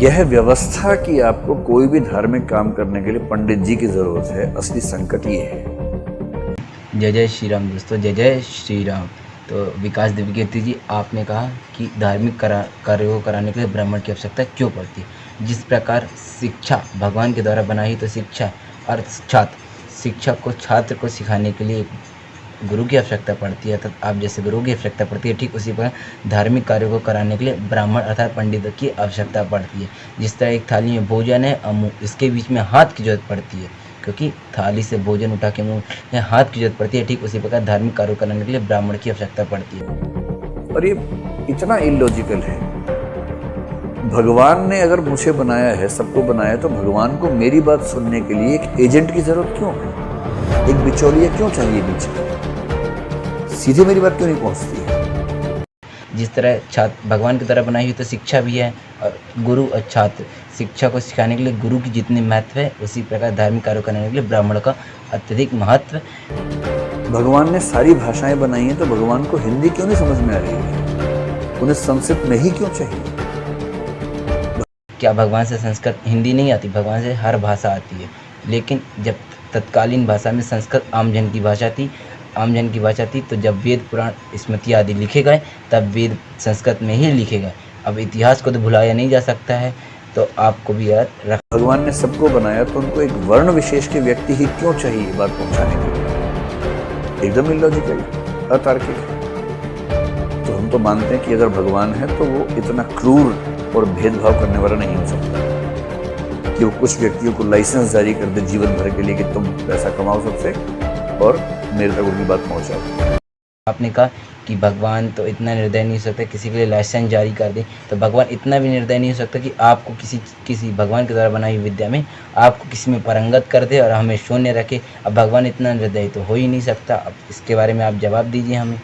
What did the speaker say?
यह व्यवस्था कि आपको कोई भी धार्मिक काम करने के लिए पंडित जी की जरूरत है, असली संकट ये है। जय जय श्री राम दोस्तों, जय जय श्री राम। तो विकास दिव्यकीर्ति जी, आपने कहा कि धार्मिक कार्यों को कराने के लिए ब्राह्मण की आवश्यकता क्यों पड़ती है। जिस प्रकार शिक्षा भगवान के द्वारा बनाई, तो शिक्षा और शिक्षा को छात्र को सिखाने के लिए गुरु की आवश्यकता पड़ती है, अर्थात आप जैसे गुरु की आवश्यकता पड़ती है, ठीक उसी प्रकार धार्मिक कार्यों को कराने के लिए ब्राह्मण अर्थात पंडित की आवश्यकता पड़ती है। जिस तरह एक थाली में भोजन है और मुँह, इसके बीच में हाथ की जरूरत पड़ती है, क्योंकि थाली से भोजन उठा के मुँह में हाथ की जरूरत पड़ती है, ठीक उसी प्रकार धार्मिक कार्य कराने के लिए ब्राह्मण की आवश्यकता पड़ती है। और ये इतना इलॉजिकल है। भगवान ने अगर मुझे बनाया है, सबको बनाया, तो भगवान को मेरी बात सुनने के लिए एक एजेंट की जरूरत क्यों है? एक बिचौलिया क्यों चाहिए बीच में? सीधे मेरी बात क्यों नहीं पहुंचती है? जिस तरह छात्र भगवान की तरह बनाई हुई तो शिक्षा भी है, और गुरु और छात्र शिक्षा को सिखाने के लिए गुरु की जितनी महत्व है, उसी प्रकार धार्मिक कार्य करने के लिए ब्राह्मण का अत्यधिक महत्व। भगवान ने सारी भाषाएं बनाई हैं, तो भगवान को हिंदी क्यों नहीं समझ में आ रही है? उन्हें संस्कृत में ही क्यों चाहिए? क्या भगवान से संस्कृत हिंदी नहीं आती? भगवान से हर भाषा आती है, लेकिन जब तत्कालीन भाषा में संस्कृत आम जन की भाषा थी, तो जब वेद पुराण स्मृति आदि लिखे गए, तब वेद संस्कृत में ही लिखे गए। अब इतिहास को तो भुलाया नहीं जा सकता है, तो आपको भी याद रख। भगवान ने सबको बनाया, तो उनको एक वर्ण विशेष के व्यक्ति ही क्यों चाहिए बात पहुंचाने के लिए? एकदम इलॉजिकल, अतार्किक है। तो हम तो मानते हैं कि अगर भगवान है तो वो इतना क्रूर और भेदभाव करने वाला नहीं हो सकता कि वो कुछ व्यक्तियों को लाइसेंस जारी कर दे जीवन भर के लिए कि तुम पैसा कमाओ सबसे और मेरे तक उनकी बात पहुंचाओ। आपने कहा कि भगवान तो इतना निर्दय नहीं हो सकता किसी के लिए लाइसेंस जारी कर दे, तो भगवान इतना भी निर्दय नहीं हो सकता कि आपको किसी भगवान के द्वारा बनाई हुई विद्या में आपको किसी में पारंगत कर दे और हमें शून्य रखे। अब भगवान इतना निर्दयी तो हो ही नहीं सकता। अब इसके बारे में आप जवाब दीजिए हमें।